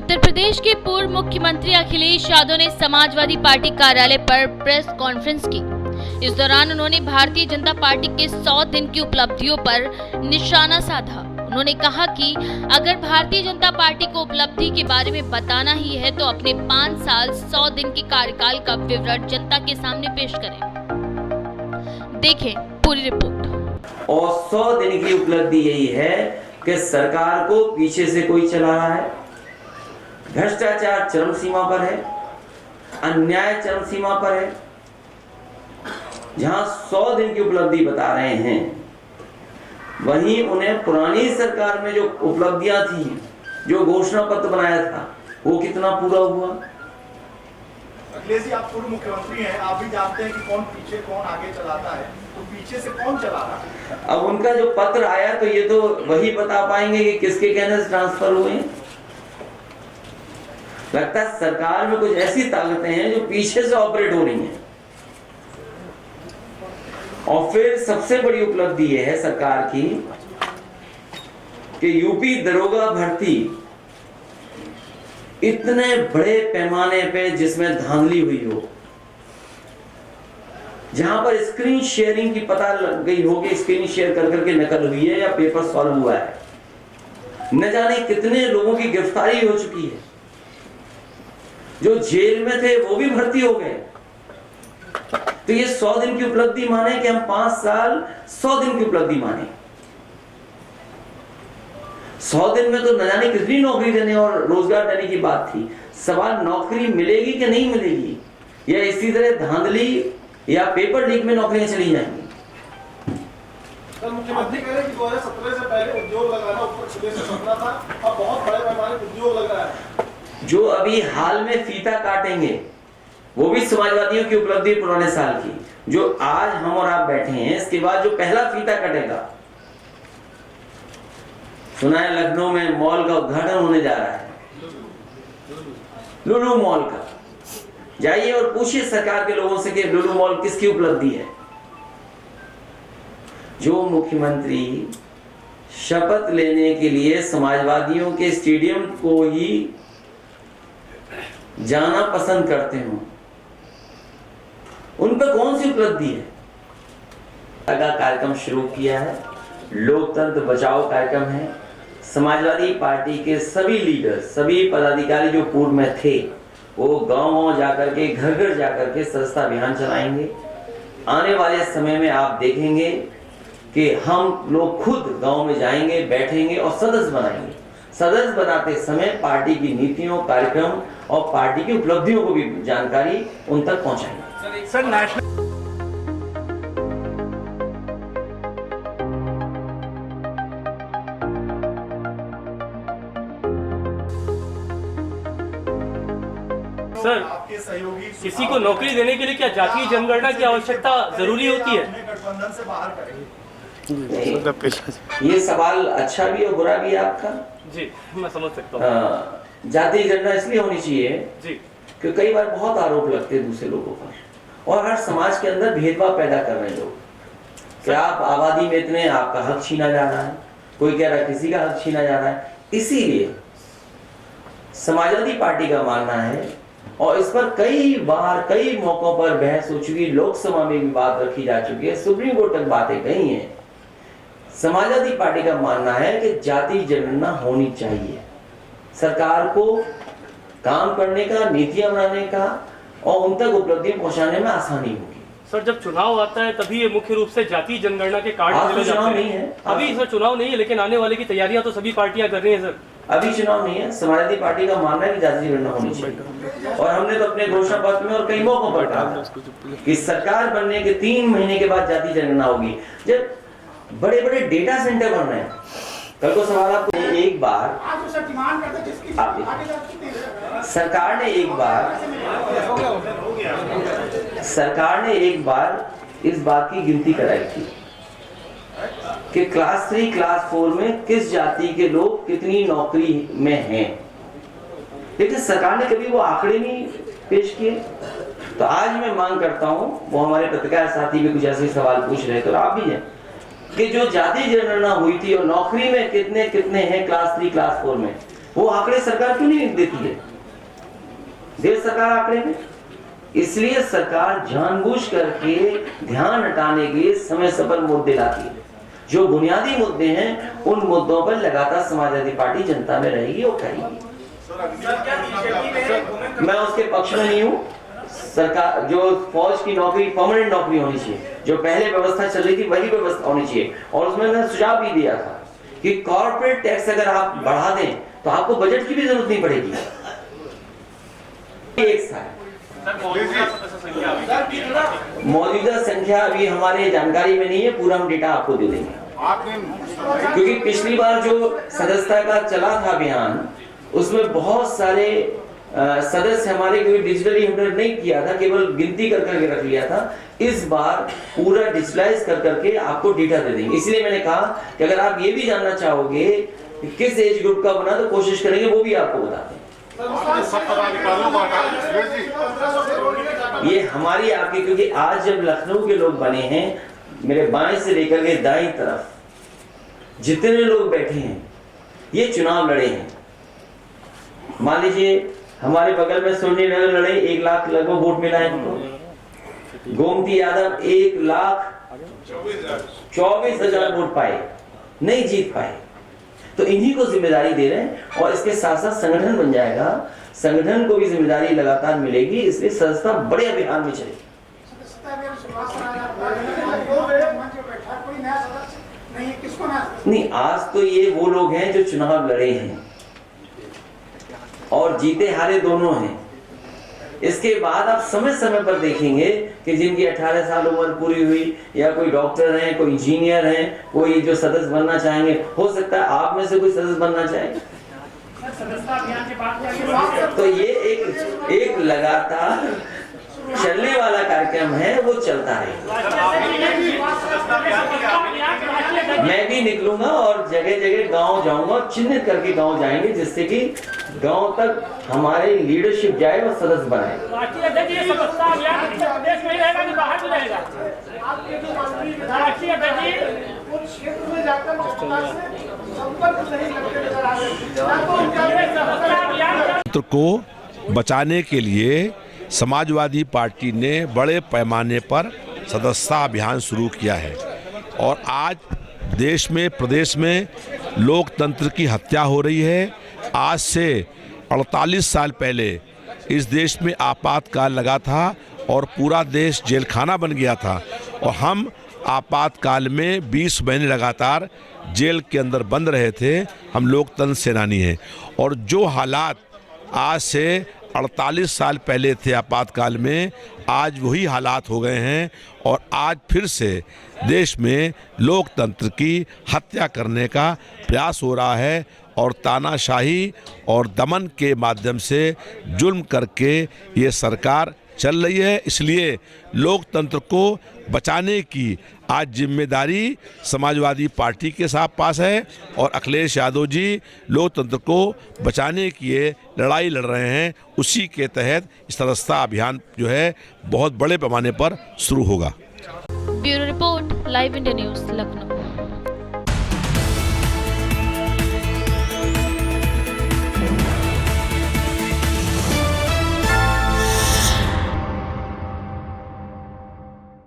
उत्तर प्रदेश के पूर्व मुख्यमंत्री अखिलेश यादव ने समाजवादी पार्टी कार्यालय पर प्रेस कॉन्फ्रेंस की। इस दौरान उन्होंने भारतीय जनता पार्टी के 100 दिन की उपलब्धियों पर निशाना साधा। उन्होंने कहा कि अगर भारतीय जनता पार्टी को उपलब्धि के बारे में बताना ही है तो अपने 5 साल 100 दिन के कार्यकाल का विवरण जनता के सामने पेश करें। देखें पूरी रिपोर्ट। और 100 दिन की उपलब्धि यही है कि सरकार को पीछे से कोई चला रहा है, भ्रष्टाचार चरम सीमा पर है, अन्याय चरम सीमा पर है। जहां 100 दिन की उपलब्धि बता रहे हैं, वहीं उन्हें पुरानी सरकार में जो उपलब्धियां थी, जो घोषणा पत्र बनाया था, वो कितना पूरा हुआ। अखिलेश जी, आप पूर्व मुख्यमंत्री हैं, आप भी जानते हैं कि कौन पीछे कौन आगे चलाता है, तो पीछे से कौन चला रहा है? अब उनका जो पत्र आया तो ये तो वही बता पाएंगे कि किसके कहने से ट्रांसफर हुए हैं। लगता है सरकार में कुछ ऐसी ताकतें हैं जो पीछे से ऑपरेट हो रही हैं। और फिर सबसे बड़ी उपलब्धि यह है सरकार की कि यूपी दरोगा भर्ती इतने बड़े पैमाने पे जिसमें धांधली हुई हो, जहां पर स्क्रीन शेयरिंग की पता लग गई हो कि स्क्रीन शेयर कर करके नकल हुई है या पेपर सॉल्व हुआ है, न जाने कितने लोगों की गिरफ्तारी हो चुकी है। जो जेल में थे वो भी भर्ती हो गए। तो ये 100 दिन की उपलब्धि माने कि हम 5 साल 100 दिन की उपलब्धि माने। 100 दिन में तो न जाने कितनी नौकरी देने और रोजगार देने की बात थी। सवाल नौकरी मिलेगी कि नहीं मिलेगी, या इसी तरह धांधली या पेपर लीक में नौकरियां चली जाएंगी। सर, मुख्यमंत्री कह रहे हैं कि 2017 से पहले उद्योग लगाना उत्तर प्रदेश में सपना था, अब बहुत बड़े पैमाने पर उद्योग लग रहा है। जो अभी हाल में फीता काटेंगे वो भी समाजवादियों की उपलब्धि पुराने साल की। जो आज हम और आप बैठे हैं, इसके बाद जो पहला फीता कटेगा, सुना है लखनऊ में मॉल का उद्घाटन होने जा रहा है, लुलु मॉल का। जाइए और पूछिए सरकार के लोगों से कि लुलु मॉल किसकी उपलब्धि है। जो मुख्यमंत्री शपथ लेने के लिए समाजवादियों के स्टेडियम को ही जाना पसंद करते हो, उन पर कौन सी उपलब्धि है। का कार्यक्रम शुरू किया है, लोकतंत्र बचाओ कार्यक्रम है। समाजवादी पार्टी के सभी लीडर, सभी पदाधिकारी जो पूर्व में थे, वो गांव-गांव जाकर के, घर घर जाकर के सदस्यता अभियान चलाएंगे। आने वाले समय में आप देखेंगे कि हम लोग खुद गांव में जाएंगे, बैठेंगे और सदस्य बनाएंगे। सदस्य बनाते समय पार्टी की नीतियों, कार्यक्रम और पार्टी की उपलब्धियों को भी जानकारी उन तक पहुंचाएंगे। सर, नेशनल सर, आपके सहयोगी किसी को नौकरी देने के लिए क्या जातीय जनगणना की आवश्यकता जरूरी होती है? गठबंधन से बाहर करेंगे। ये सवाल अच्छा भी और बुरा भी है आपका। जी, मैं समझ सकता हूँ। जातीय जनगणना इसलिए होनी चाहिए जी, कि कई बार बहुत आरोप लगते हैं दूसरे लोगों पर, और हर समाज के अंदर भेदभाव पैदा कर रहे हैं लोग कि आप आबादी में इतने, आपका हक छीना जा रहा है, कोई कह रहा है किसी का हक छीना जा रहा है। इसीलिए समाजवादी पार्टी का मानना है, और इस पर कई बार कई मौकों पर बहस हो चुकी, लोकसभा में भी बात रखी जा चुकी है, सुप्रीम कोर्ट तक बातें कही हैं। समाजवादी पार्टी का मानना है कि जातीय जनगणना होनी चाहिए। सरकार को काम करने का, नीतियां बनाने का और उन तक उपलब्धियां पहुंचाने में आसानी होगी। सर, जब चुनाव आता है तभी ये मुख्य रूप से जातीय जनगणना के कार्ड आज तो दिए जाते चुनाव हैं। नहीं है। अभी सर चुनाव नहीं है, लेकिन आने वाले की तैयारियां तो सभी पार्टियां कर रही हैं। सर, अभी चुनाव नहीं है। समाजवादी पार्टी का मानना है कि जातीय जनगणना होनी चाहिए, और हमने तो अपने घोषणा पत्र में और कई मौकों पर कहा कि सरकार बनने के 3 महीने के बाद जातीय जनगणना होगी। जब बड़े बड़े डेटा सेंटर बन रहे हैं, कल को सवाल आपको एक बार सरकार ने एक बार इस बात की गिनती कराई थी कि क्लास 3, क्लास 4 में किस जाति के लोग कितनी नौकरी में हैं, लेकिन सरकार ने कभी वो आंकड़े नहीं पेश किए। तो आज मैं मांग करता हूं, वो हमारे पत्रकार साथी भी कुछ ऐसे सवाल पूछ रहे थे और आप भी हैं, कि जो जातीय जनगणना हुई थी और नौकरी में कितने कितने हैं क्लास 3, क्लास 4 में, वो आंकड़े सरकार क्यों नहीं देती है? दे सरकार आंकड़े में। इसलिए सरकार जानबूझ करके ध्यान हटाने के लिए समय समय पर मुद्दे लाती है। जो बुनियादी मुद्दे हैं उन मुद्दों पर लगातार समाजवादी पार्टी जनता में रहेगी और करेगी। मैं उसके पक्ष में नहीं हूँ। सरकार जो फौज की नौकरी परमानेंट नौकरी होनी चाहिए, जो पहले व्यवस्था चल रही थी वही व्यवस्था होनी चाहिए। और उसमें मैंने सुझाव भी दिया था कि कॉर्पोरेट टैक्स अगर आप बढ़ा दें तो आपको बजट की भी जरूरत नहीं पड़ेगी। एक साल मौजूदा संख्या अभी हमारे जानकारी में नहीं है, पूरा हम डेटा आपको दे देंगे। क्योंकि पिछली बार जो सदस्यता का चला था अभियान, उसमें बहुत सारे सदस्य हमारे कोई डिजिटली हमने नहीं किया था, केवल गिनती कर करके रख लिया था। इस बार पूरा डिजिटलाइज कर करके आपको डेटा दे देंगे। इसलिए मैंने कहा कि अगर आप ये भी जानना चाहोगे कि किस एज ग्रुप का बना, तो कोशिश करेंगे वो भी आपको बता दें। ये हमारी आपकी, क्योंकि आज जब लखनऊ के लोग बने हैं, मेरे बाएं से लेकर के दाईं तरफ जितने लोग बैठे हैं ये चुनाव लड़े हैं। मान लीजिए हमारे बगल में सोनी नगर लड़े, 1 लाख लगभग वोट मिला है इनको। गोमती यादव 1,24,000 वोट पाए, नहीं जीत पाए। तो इन्हीं को जिम्मेदारी दे रहे हैं और इसके साथ साथ संगठन बन जाएगा, संगठन को भी जिम्मेदारी लगातार मिलेगी। इसलिए सदस्यता बड़े अभियान में चलेगी। नहीं, आज तो ये वो लोग हैं जो चुनाव लड़े हैं और जीते हारे दोनों हैं। इसके बाद आप समय समय पर देखेंगे कि जिनकी 18 साल उम्र पूरी हुई, या कोई डॉक्टर हैं, कोई इंजीनियर हैं, कोई जो सदस्य बनना चाहेंगे, हो सकता है आप में से कोई सदस्य बनना चाहे। तो ये एक लगातार चलने वाला कार्यक्रम है, वो चलता है। मैं भी निकलूंगा और जगह जगह गांव जाऊंगा, चिन्हित करके गांव जाएंगे, जिससे कि गांव तक हमारे लीडरशिप जाए और सदस्य बनाए। तंत्र को बचाने के लिए समाजवादी पार्टी ने बड़े पैमाने पर सदस्यता अभियान शुरू किया है और आज देश में, प्रदेश में लोकतंत्र की हत्या हो रही है। आज से 48 साल पहले इस देश में आपातकाल लगा था और पूरा देश जेलखाना बन गया था और हम आपातकाल में 20 महीने लगातार जेल के अंदर बंद रहे थे। हम लोकतंत्र सेनानी हैं और जो हालात आज से 48 साल पहले थे आपातकाल में, आज वही हालात हो गए हैं और आज फिर से देश में लोकतंत्र की हत्या करने का प्रयास हो रहा है और तानाशाही और दमन के माध्यम से जुल्म करके ये सरकार चल रही है। इसलिए लोकतंत्र को बचाने की आज जिम्मेदारी समाजवादी पार्टी के साथ पास है और अखिलेश यादव जी लोकतंत्र को बचाने की ये लड़ाई लड़ रहे हैं। उसी के तहत सदस्यता अभियान जो है बहुत बड़े पैमाने पर शुरू होगा। Bureau report, live India news, Lucknow.